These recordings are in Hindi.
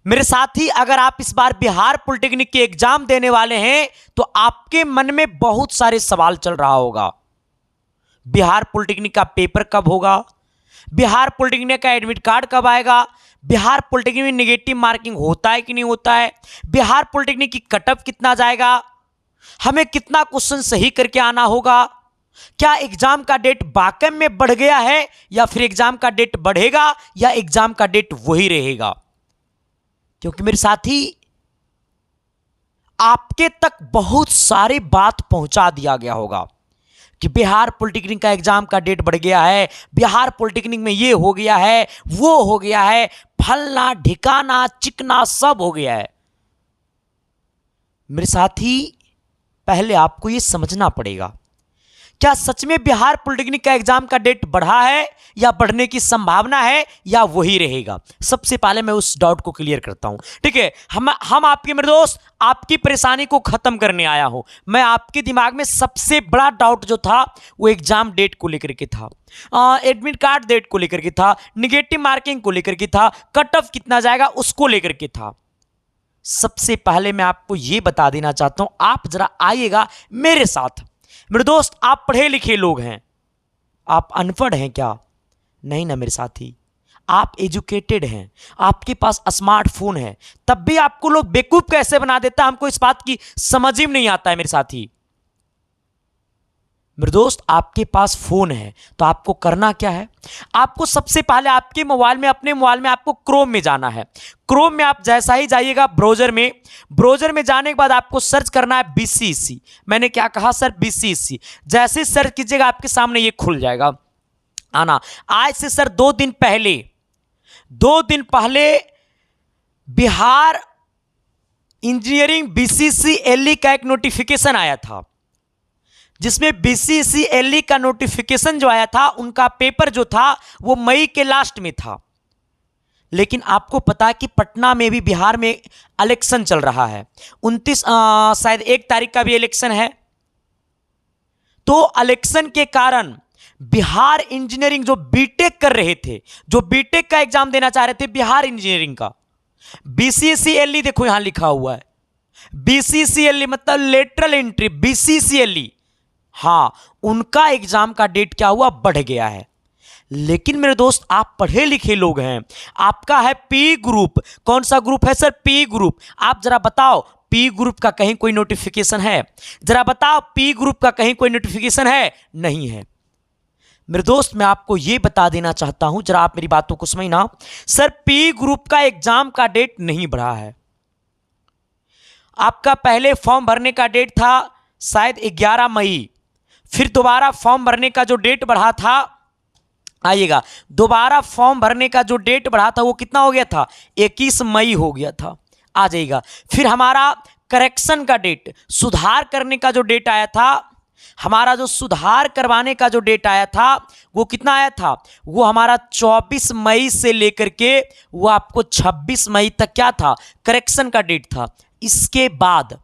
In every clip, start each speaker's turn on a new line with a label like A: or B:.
A: मेरे साथी, अगर आप इस बार बिहार पॉलिटेक्निक के एग्जाम देने वाले हैं तो आपके मन में बहुत सारे सवाल चल रहा होगा। बिहार पॉलिटेक्निक का पेपर कब होगा, बिहार पॉलिटेक्निक का एडमिट कार्ड कब आएगा, बिहार पॉलिटेक्निक में नेगेटिव मार्किंग होता है कि नहीं होता है, बिहार पॉलिटेक्निक की कट ऑफ कितना जाएगा, हमें कितना क्वेश्चन सही करके आना होगा, क्या एग्जाम का डेट वाकई में बढ़ गया है या फिर एग्जाम का डेट बढ़ेगा या एग्जाम का डेट वही रहेगा। क्योंकि मेरे साथी, आपके तक बहुत सारी बात पहुंचा दिया गया होगा कि बिहार पॉलिटेक्निक का एग्जाम का डेट बढ़ गया है, बिहार पॉलिटेक्निक में ये हो गया है, वो हो गया है, फलना ढिकाना चिकना सब हो गया है। मेरे साथी, पहले आपको ये समझना पड़ेगा, क्या सच में बिहार पॉलिटेक्निक का एग्जाम का डेट बढ़ा है या बढ़ने की संभावना है या वही रहेगा। सबसे पहले मैं उस डाउट को क्लियर करता हूं, ठीक है। हम आपके मेरे दोस्त आपकी परेशानी को खत्म करने आया हूं। मैं आपके दिमाग में सबसे बड़ा डाउट जो था वो एग्जाम डेट को लेकर के था, एडमिट कार्ड डेट को लेकर के था, निगेटिव मार्किंग को लेकर के था, कट ऑफ कितना जाएगा उसको लेकर के था। सबसे पहले मैं आपको यह बता देना चाहता हूं, आप जरा आइएगा मेरे साथ। मेरे दोस्त, आप पढ़े लिखे लोग हैं, आप अनपढ़ हैं क्या? नहीं ना मेरे साथी, आप एजुकेटेड हैं, आपके पास स्मार्टफोन है, तब भी आपको लोग बेवकूफ कैसे बना देता है, हमको इस बात की समझ ही नहीं आता है मेरे साथी। मेरे दोस्त, आपके पास फोन है तो आपको करना क्या है, आपको सबसे पहले आपके मोबाइल में, अपने मोबाइल में आपको क्रोम में जाना है। क्रोम में आप जैसा ही जाइएगा ब्राउजर में जाने के बाद आपको सर्च करना है बीसीसी। मैंने क्या कहा सर? बीसीसी। जैसे सर्च कीजिएगा आपके सामने ये खुल जाएगा। आना, आज से सर 2 दिन पहले बिहार इंजीनियरिंग बीसीसीएलई का एक नोटिफिकेशन आया था, जिसमें बीसीसीएलई का नोटिफिकेशन जो आया था, उनका पेपर जो था वो मई के लास्ट में था। लेकिन आपको पता है कि पटना में भी, बिहार में इलेक्शन चल रहा है, 29 शायद 1 तारीख का भी इलेक्शन है। तो इलेक्शन के कारण बिहार इंजीनियरिंग जो बीटेक कर रहे थे, जो बीटेक का एग्जाम देना चाह रहे थे बिहार इंजीनियरिंग का, बीसीसीएलई देखो यहां लिखा हुआ है, बीसीसीएलई मतलब लेटरल एंट्री, बीसीसीएलई, हाँ, उनका एग्जाम का डेट क्या हुआ? बढ़ गया है। लेकिन मेरे दोस्त, आप पढ़े लिखे लोग हैं, आपका है पी ग्रुप। कौन सा ग्रुप है सर? P group. आप जरा बताओ, पी ग्रुप का कहीं कोई नोटिफिकेशन है? जरा बताओ, पी ग्रुप का कहीं कोई नोटिफिकेशन है? नहीं है। मेरे दोस्त, मैं आपको यह बता देना चाहता हूं, जरा आप मेरी बातों को समझना। सर, पी ग्रुप का एग्जाम का डेट नहीं बढ़ा है। आपका पहले फॉर्म भरने का डेट था शायद 11 मई, फिर दोबारा फॉर्म भरने का जो डेट बढ़ा था, आइएगा, दोबारा फॉर्म भरने का जो डेट बढ़ा था वो कितना हो गया था? 21 मई हो गया था। आ जाइएगा, फिर हमारा करेक्शन का डेट, सुधार करने का जो डेट आया था, हमारा जो सुधार करवाने का जो डेट आया था वो कितना आया था? वो हमारा 24 मई से लेकर के वो आपको 26 मई तक क्या था? करेक्शन का डेट था। इसके बाद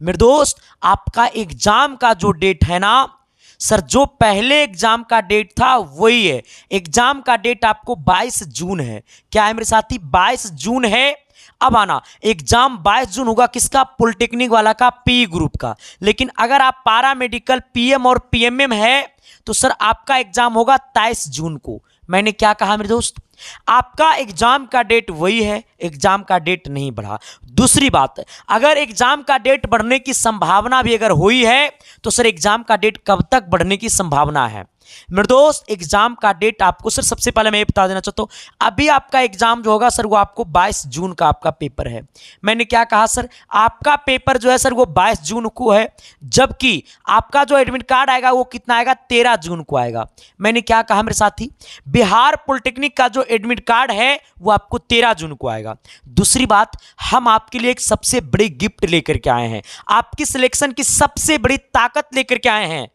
A: मेरे दोस्त, आपका एग्जाम का जो डेट है ना सर, जो पहले एग्जाम का डेट था वही है। एग्जाम का डेट आपको 22 जून है। क्या है मेरे साथी? 22 जून है। अब आना, एग्जाम 22 जून होगा किसका? पॉलिटेक्निक वाला का, पी ग्रुप का। लेकिन अगर आप पारा मेडिकल पीएम और पीएमएम है तो सर आपका एग्जाम होगा 23 जून को। मैंने क्या कहा मेरे दोस्त? आपका एग्जाम का डेट वही है, एग्जाम का डेट नहीं बढ़ा। दूसरी बात, अगर एग्जाम का डेट बढ़ने की संभावना भी अगर हुई है तो सर एग्जाम का डेट कब तक बढ़ने की संभावना है? मेरे दोस्त, एग्जाम का डेट आपको सर सबसे पहले मैं ये बता देना चाहता हूँ, अभी आपका एग्जाम जो होगा सर वो आपको 22 जून का आपका पेपर है। मैंने क्या कहा सर? आपका पेपर जो है सर वो 22 जून को है, जबकि आपका जो एडमिट कार्ड आएगा वो कितना आएगा? 13 जून को आएगा। मैंने क्या कहा मेरे साथी? बिहार पॉलिटेक्निक का जो एडमिट कार्ड है वो आपको 13 जून को आएगा। दूसरी बात, हम आपके लिए एक सबसे बड़ी गिफ्ट लेकर के आए हैं, आपकी सिलेक्शन की सबसे बड़ी ताकत लेकर के आए हैं।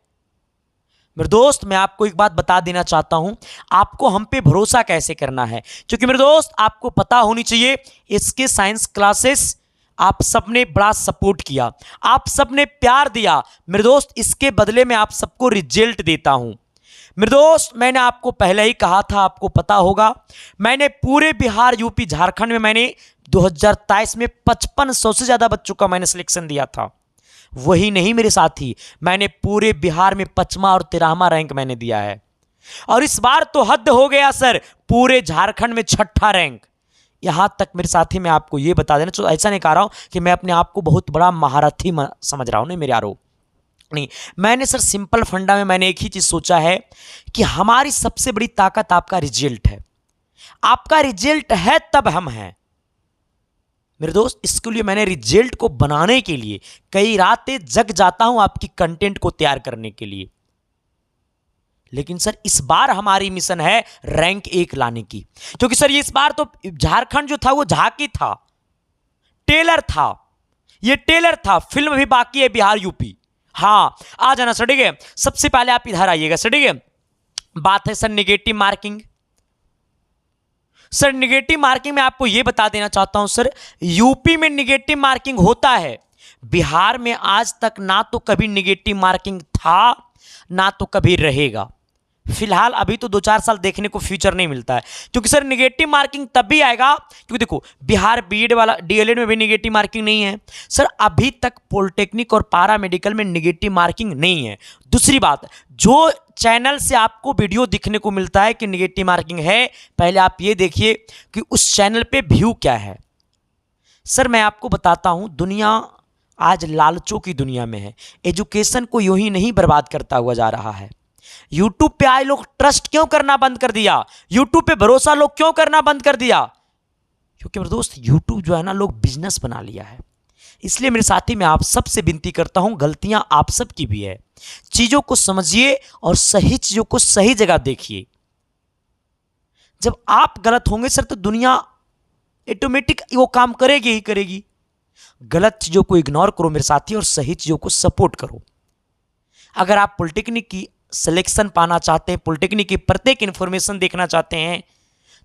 A: मेरे दोस्त, मैं आपको एक बात बता देना चाहता हूं, आपको हम पे भरोसा कैसे करना है। क्योंकि मेरे दोस्त, आपको पता होनी चाहिए, इसके साइंस क्लासेस आप सबने बड़ा सपोर्ट किया, आप सबने प्यार दिया। मेरे दोस्त, इसके बदले में आप सबको रिजल्ट देता हूं। मेरे दोस्त, मैंने आपको पहले ही कहा था, आपको पता होगा, मैंने पूरे बिहार यूपी झारखंड में मैंने 2023 में 5500 से ज्यादा बच्चों का मैंने सिलेक्शन दिया था। वही नहीं मेरे साथी, मैंने पूरे बिहार में 5वां और 13वां रैंक मैंने दिया है। और इस बार तो हद हो गया सर, पूरे झारखंड में 6ठा रैंक। यहां तक मेरे साथी मैं आपको यह बता देना, तो ऐसा नहीं कह रहा हूं कि मैं अपने आप को बहुत बड़ा महारथी समझ रहा हूं, नहीं मेरे यारो, नहीं। मैंने सर सिंपल फंडा में मैंने एक ही चीज सोचा है कि हमारी सबसे बड़ी ताकत आपका रिजल्ट है। आपका रिजल्ट है तब हम हैं मेरे दोस्त। इसके लिए मैंने रिजल्ट को बनाने के लिए कई रातें जग जाता हूं आपकी कंटेंट को तैयार करने के लिए। लेकिन सर इस बार हमारी मिशन है रैंक 1 लाने की, क्योंकि सर ये इस बार तो झारखंड जो था वो झांकी था, टेलर था, ये टेलर था, फिल्म भी बाकी है बिहार यूपी। हाँ आ जाना सर, ठीक है। सबसे पहले आप इधर आइएगा सर, ठीक है। बात है sir negative marking. Sir negative marking में आपको यह बता देना चाहता हूं सर, यूपी में नेगेटिव मार्किंग होता है, बिहार में आज तक ना तो कभी नेगेटिव मार्किंग था ना तो कभी रहेगा। फिलहाल अभी तो 2-4 साल देखने को फ्यूचर नहीं मिलता है, क्योंकि सर नेगेटिव मार्किंग तब भी आएगा, क्योंकि देखो बिहार बीएड वाला डीएलएड में भी नेगेटिव मार्किंग नहीं है सर। अभी तक पॉलिटेक्निक और पारा मेडिकल में नेगेटिव मार्किंग नहीं है। दूसरी बात, जो चैनल से आपको वीडियो दिखने को मिलता है कि नेगेटिव मार्किंग है, पहले आप ये देखिए कि उस चैनल पे व्यू क्या है। सर मैं आपको बताता हूं, दुनिया आज लालचों की दुनिया में है। एजुकेशन को यूं ही नहीं बर्बाद करता हुआ जा रहा है। यूट्यूब पे आए लोग ट्रस्ट क्यों करना बंद कर दिया? यूट्यूब पे भरोसा लोग क्यों करना बंद कर दिया? क्योंकि मेरे दोस्त यूट्यूब जो है ना, लोग बिजनेस बना लिया है। इसलिए मेरे साथी मैं आप सबसे विनती करता हूं, गलतियां आप सबकी भी है, चीजों को समझिए और सही चीजों को सही जगह देखिए। जब आप गलत होंगे सर तो दुनिया ऑटोमेटिक वो काम करेगी ही करेगी। गलत चीजों को इग्नोर करो मेरे साथी और सही चीजों को सपोर्ट करो। अगर आप पॉलिटेक्निक की सिलेक्शन पाना चाहते हैं, पॉलिटेक्निक की प्रत्येक इंफॉर्मेशन देखना चाहते हैं,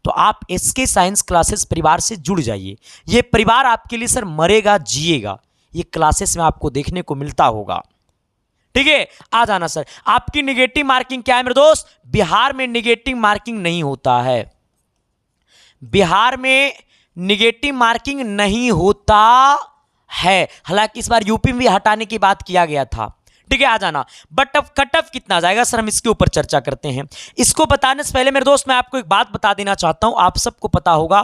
A: तो आप एसके साइंस क्लासेस परिवार से जुड़ जाइए। ये परिवार आपके लिए सर मरेगा जिएगा, ये क्लासेस में आपको देखने को मिलता होगा, ठीक है। आ जाना सर। आपकी नेगेटिव मार्किंग क्या है मेरे दोस्त? बिहार में नेगेटिव मार्किंग नहीं होता है, बिहार में नेगेटिव मार्किंग नहीं होता है। हालांकि इस बार यूपी में भी हटाने की बात किया गया था, ठीक है। आ जाना। बट अब कट ऑफ कितना जाएगा सर, हम इसके ऊपर चर्चा करते हैं। इसको बताने से पहले मेरे दोस्त मैं आपको एक बात बता देना चाहता हूं। आप सबको पता होगा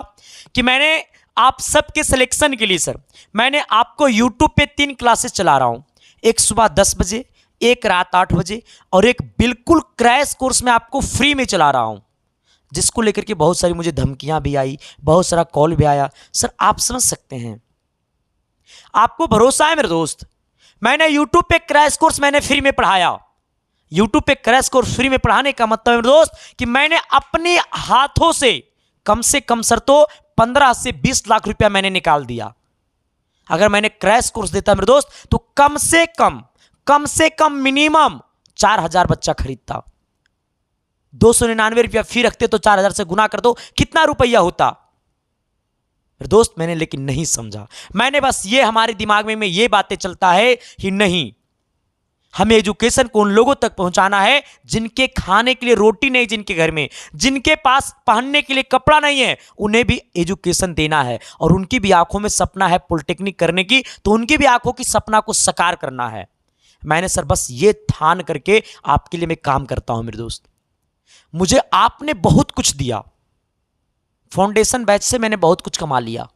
A: कि मैंने आप सबके सिलेक्शन के लिए सर मैंने आपको यूट्यूब पे 3 क्लासेस चला रहा हूं, एक सुबह 10 बजे, एक रात 8 बजे और एक बिल्कुल क्रैश कोर्स में आपको फ्री में चला रहा हूं, जिसको लेकर के बहुत सारी मुझे धमकियां भी आई, बहुत सारा कॉल भी आया। सर आप समझ सकते हैं, आपको भरोसा है मेरे दोस्त, मैंने YouTube पे क्रैश कोर्स मैंने फ्री में पढ़ाया। YouTube पे क्रैश कोर्स फ्री में पढ़ाने का मतलब है मेरे दोस्त कि मैंने अपने हाथों से कम सर तो 15 से 20 लाख रुपया मैंने निकाल दिया। अगर मैंने क्रैश कोर्स देता मेरे दोस्त तो कम से कम मिनिमम 4000 बच्चा खरीदता। 299 रुपया फी रखते तो 4000 से गुना कर दो, कितना रुपया होता मेरे दोस्त। मैंने लेकिन नहीं समझा, मैंने बस ये हमारे दिमाग में ये बातें चलता है कि नहीं, हमें एजुकेशन को उन लोगों तक पहुंचाना है जिनके खाने के लिए रोटी नहीं, जिनके घर में, जिनके पास पहनने के लिए कपड़ा नहीं है, उन्हें भी एजुकेशन देना है। और उनकी भी आंखों में सपना है पॉलिटेक्निक करने की, तो उनकी भी आंखों की सपना को साकार करना है। मैंने सर बस ये ठान करके आपके लिए मैं काम करता हूं मेरे दोस्त। मुझे आपने बहुत कुछ दिया, फाउंडेशन बैच से मैंने बहुत कुछ कमा लिया।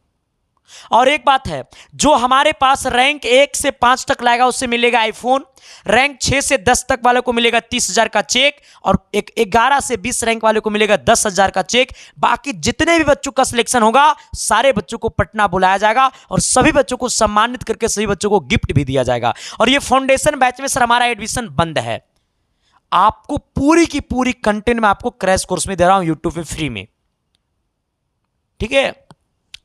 A: और एक बात है, जो हमारे पास रैंक 1 से 5 तक लाएगा उससे मिलेगा आईफोन, रैंक 6 से 10 तक वाले को मिलेगा 30,000 का चेक, और 11 से 20 रैंक वाले को मिलेगा 10,000 का चेक। बाकी जितने भी बच्चों का सिलेक्शन होगा सारे बच्चों को पटना बुलाया जाएगा और सभी बच्चों को सम्मानित करके सभी बच्चों को गिफ्ट भी दिया जाएगा। और ये फाउंडेशन बैच में सर हमारा एडमिशन बंद है। आपको पूरी की पूरी कंटेंट में आपको क्रैश कोर्स में दे रहा हूं यूट्यूब पे फ्री में, ठीक है।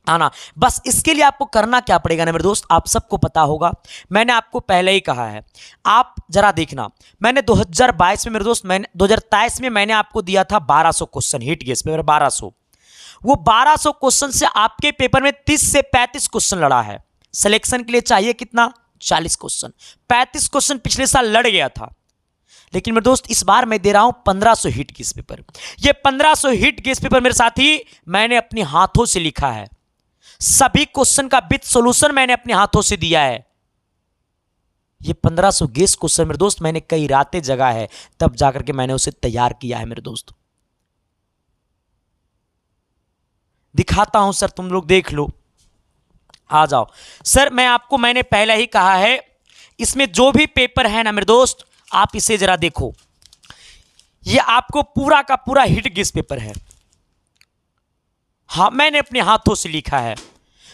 A: आना बस, इसके लिए आपको करना क्या पड़ेगा ना मेरे दोस्त, आप सबको पता होगा, मैंने आपको पहले ही कहा है। आप जरा देखना, मैंने 2022 में मेरे दोस्त, मैंने 2023 में मैंने आपको दिया था 1200 क्वेश्चन, हिट गेस पेपर 1200। वो 1200 क्वेश्चन से आपके पेपर में 30 से 35 क्वेश्चन लड़ा है। सिलेक्शन के लिए चाहिए कितना? 40 क्वेश्चन। 35 क्वेश्चन पिछले साल लड़ गया था, लेकिन मेरे दोस्त इस बार मैं दे रहा हूं 1500 हिट गेस पेपर। ये 1500 हिट गेस पेपर मेरे साथी मैंने अपने हाथों से लिखा है। सभी क्वेश्चन का विथ सॉल्यूशन मैंने अपने हाथों से दिया है। ये 1500 गेस क्वेश्चन मेरे दोस्त मैंने कई रातें जगा है, तब जाकर के मैंने उसे तैयार किया है मेरे दोस्त। दिखाता हूं सर, तुम लोग देख लो, आ जाओ सर। मैंने पहले ही कहा है, इसमें जो भी पेपर है ना मेरे दोस्त, आप इसे जरा देखो, ये आपको पूरा का पूरा हिट गेस पेपर है। हाँ, मैंने अपने हाथों से लिखा है,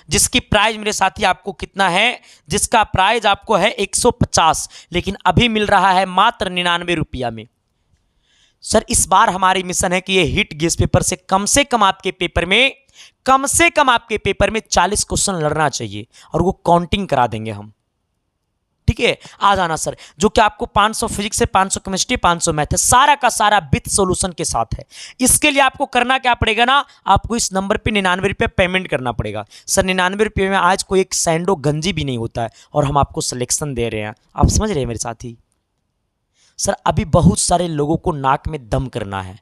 A: जिसकी प्राइस मेरे साथी आपको कितना है, जिसका प्राइस आपको है 150, लेकिन अभी मिल रहा है मात्र 99 रुपया में। सर इस बार हमारी मिशन है कि ये हिट गेस पेपर से कम आपके पेपर में, कम से कम आपके पेपर में 40 क्वेश्चन लड़ना चाहिए, और वो काउंटिंग करा देंगे हम। ठीक है, आ जाना सर। जो कि आपको 500 फिजिक्स से, 500 केमिस्ट्री, 500 मैथ है, सारा का सारा विथ सॉल्यूशन के साथ है। इसके लिए आपको करना क्या पड़ेगा ना, आपको इस नंबर पे 99 रुपये पेमेंट करना पड़ेगा। सर 99 रुपये में आज कोई एक सैंडो गंजी भी नहीं होता है, और हम आपको सिलेक्शन दे रहे हैं। आप समझ रहे हैं मेरे साथी? सर अभी बहुत सारे लोगों को नाक में दम करना है,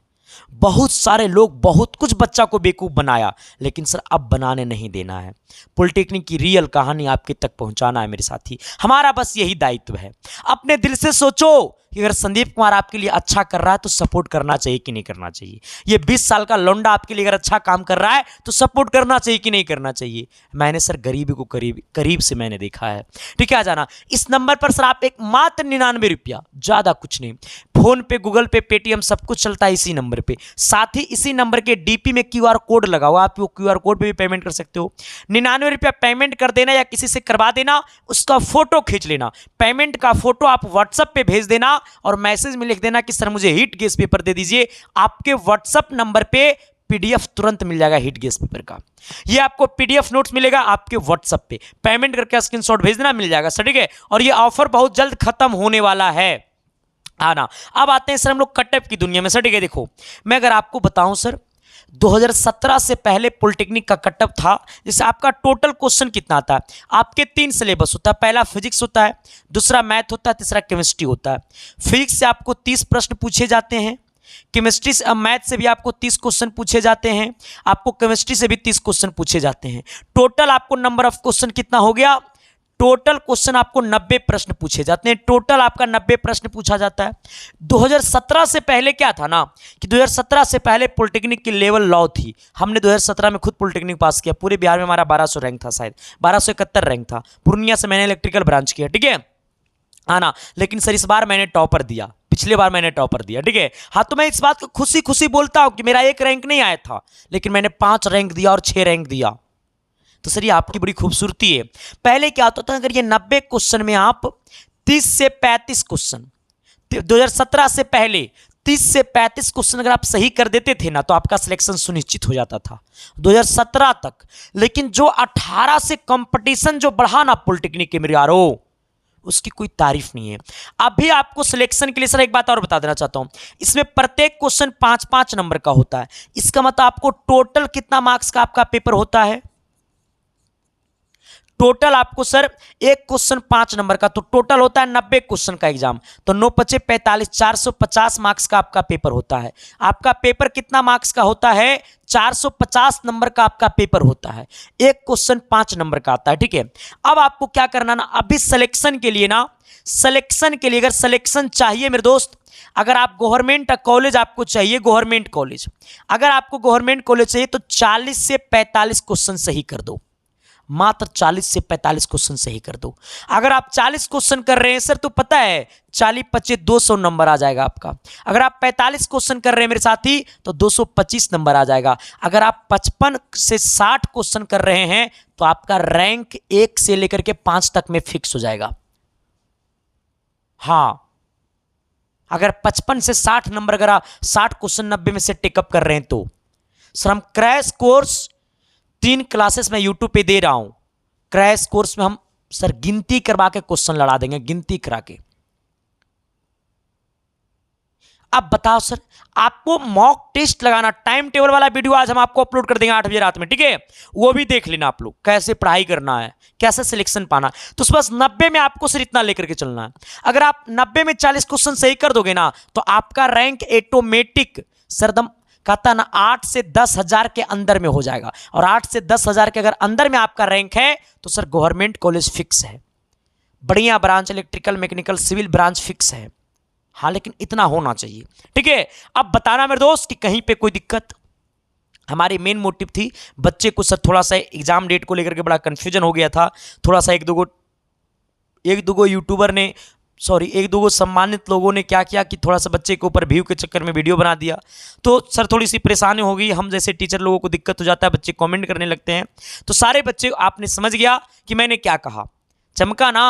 A: बहुत सारे लोग बहुत कुछ बच्चा को बेवकूफ़ बनाया, लेकिन सर अब बनाने नहीं देना है। पॉलिटेक्निक की रियल कहानी आपके तक पहुंचाना है मेरे साथी, हमारा बस यही दायित्व है। अपने दिल से सोचो कि अगर संदीप कुमार आपके लिए अच्छा कर रहा है तो सपोर्ट करना चाहिए कि नहीं करना चाहिए। ये 20 साल का लौंडा आपके लिए अगर अच्छा काम कर रहा है तो सपोर्ट करना चाहिए कि नहीं करना चाहिए। मैंने सर गरीबी को करीब से मैंने देखा है। ठीक है, आ जाना इस नंबर पर सर। आप एक मात्र 99 रुपया, ज़्यादा कुछ नहीं। फोन पे, गूगल पे, पेटीएम सब कुछ चलता है इसी नंबर पे। साथ ही इसी नंबर के डीपी में QR कोड लगा हुआ, आप वो QR कोड पे भी पेमेंट कर सकते हो। 99 रुपया पेमेंट कर देना या किसी से करवा देना, उसका फोटो खींच लेना, पेमेंट का फोटो आप व्हाट्सएप पे भेज देना, और मैसेज में लिख देना कि सर मुझे हिट गेस पेपर दे दीजिए। आपके व्हाट्सएप नंबर पे PDF तुरंत मिल जाएगा हिट गेस पेपर का। ये आपको PDF नोट्स मिलेगा आपके व्हाट्सएप पे, पेमेंट करके स्क्रीनशॉट भेज देना, मिल जाएगा सर। ठीक है, और ये ऑफर बहुत जल्द खत्म होने वाला है। आना, अब आते हैं सर हम लोग कटअप की दुनिया में। सर ठीक है, देखो मैं अगर आपको बताऊं सर, 2017 से पहले पॉलिटेक्निक का कटअप था। जैसे आपका टोटल क्वेश्चन कितना आता है, आपके 3 सिलेबस होता है। पहला फिजिक्स होता है, दूसरा मैथ होता है, तीसरा केमिस्ट्री होता है। फिजिक्स से आपको 30 प्रश्न पूछे जाते हैं, केमिस्ट्री से, मैथ से भी आपको 30 क्वेश्चन पूछे जाते हैं, आपको केमिस्ट्री से भी 30 क्वेश्चन पूछे जाते हैं। टोटल आपको नंबर ऑफ क्वेश्चन कितना हो गया, टोटल क्वेश्चन आपको 90 प्रश्न पूछे जाते हैं। टोटल आपका 90 प्रश्न पूछा जाता है। 2017 से पहले क्या था ना, कि 2017 से पहले पॉलिटेक्निक की लेवल लॉ थी। हमने 2017 में खुद पॉलिटेक्निक पास किया, पूरे बिहार में हमारा 1200 रैंक था, शायद 1271 रैंक था। पूर्णिया से मैंने इलेक्ट्रिकल ब्रांच किया। ठीक है, आना, लेकिन सर इस बार मैंने टॉपर दिया, पिछले बार मैंने टॉपर दिया। ठीक है, हाँ, तो मैं इस बात को खुशी खुशी बोलता हूं कि मेरा 1 रैंक नहीं आया था, लेकिन मैंने 5 रैंक दिया और 6 रैंक दिया। तो सर ये आपकी बड़ी खूबसूरती है। पहले क्या होता था, अगर ये 90 क्वेश्चन में आप 30 से 35 क्वेश्चन, 2017 से पहले 30 से 35 क्वेश्चन अगर आप सही कर देते थे ना, तो आपका सिलेक्शन सुनिश्चित हो जाता था 2017 तक। लेकिन जो 18 से कंपटीशन जो बढ़ा ना पॉलिटेक्निक के मेरे यारो, उसकी कोई तारीफ नहीं है। अभी आपको सिलेक्शन के लिए सर एक बात और बता देना चाहता हूं, इसमें प्रत्येक क्वेश्चन 5-5 नंबर का होता है। इसका मतलब आपको टोटल कितना मार्क्स का आपका पेपर होता है, टोटल आपको सर एक क्वेश्चन 5 नंबर का, तो टोटल होता है 90 क्वेश्चन का एग्जाम। तो 9 × 5 = 45, 450 मार्क्स का आपका पेपर होता है। आपका पेपर कितना मार्क्स का होता है, 450 नंबर का आपका पेपर होता है। एक क्वेश्चन 5 नंबर का आता है। ठीक है, अब आपको क्या करना ना, अभी सिलेक्शन के लिए ना, सिलेक्शन के लिए अगर सिलेक्शन चाहिए मेरे दोस्त, अगर आप गवर्नमेंट कॉलेज आपको चाहिए, गवर्नमेंट कॉलेज, अगर आपको गवर्नमेंट कॉलेज चाहिए तो 40 से 45 क्वेश्चन सही कर दो, मात्र 40 से 45 क्वेश्चन सही कर दो। अगर आप 40 क्वेश्चन कर रहे हैं सर, तो पता है 40 × 25 = 200 नंबर आ जाएगा आपका। अगर आप 45 क्वेश्चन कर रहे हैं मेरे साथी, तो 225 नंबर आ जाएगा। अगर आप 55 से 60 क्वेश्चन कर रहे हैं, तो आपका रैंक 1 से लेकर के 5 तक में फिक्स हो जाएगा। हाँ, अगर 55 से 60 नंबर, अगर आप 60 क्वेश्चन 90 में से टेकअप कर रहे हैं, तो सर हम क्रैश कोर्स 3 क्लासेस में यूट्यूब पे दे रहा हूं। क्रैश कोर्स में हम सर गिनती करवा के क्वेश्चन लड़ा देंगे, गिनती करा के। अब बताओ सर, आपको मॉक टेस्ट लगाना, टाइम टेबल वाला वीडियो आज हम आपको अपलोड कर देंगे 8 बजे रात में। ठीक है, वो भी देख लेना आप लोग, कैसे पढ़ाई करना है, कैसे सिलेक्शन पाना। तो बस 90 में आपको सर इतना लेकर के चलना है। अगर आप 90 में 40 क्वेश्चन सही कर दोगे ना, तो आपका रैंक ऑटोमेटिक सरदम कहता ना 8 से 10,000 के अंदर में हो जाएगा, और 8 से 10,000 के अगर अंदर में आपका रैंक है तो सर गवर्नमेंट कॉलेज फिक्स है, बढ़िया branch, electrical, mechanical, civil branch fix है। हाँ, लेकिन इतना होना चाहिए, ठीक है। अब बताना मेरे दोस्त कि कहीं पे कोई दिक्कत। हमारी मेन मोटिव थी बच्चे को सर थोड़ा सा एग्जाम डेट को लेकर के बड़ा कंफ्यूजन हो गया था, थोड़ा सा एक दो यूट्यूबर ने, सॉरी एक दो सम्मानित लोगों ने क्या किया कि थोड़ा सा बच्चे के ऊपर व्यू के चक्कर में वीडियो बना दिया, तो सर थोड़ी सी परेशानी हो गई। हम जैसे टीचर लोगों को दिक्कत हो जाता है, बच्चे कमेंट करने लगते हैं, तो सारे बच्चे आपने समझ गया कि मैंने क्या कहा, चमका ना,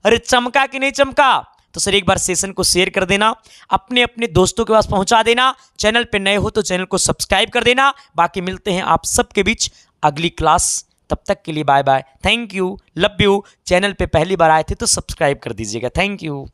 A: अरे चमका कि नहीं चमका। तो सर एक बार सेशन को शेयर कर देना, अपने अपने दोस्तों के पास पहुंचा देना, चैनल पे नए हो तो चैनल को सब्सक्राइब कर देना। बाकी मिलते हैं आप सबके बीच अगली क्लास, तब तक के लिए bye bye, thank you, love you. Channel पे पहली बार आए थे तो सब्सक्राइब कर दीजिएगा, थैंक यू।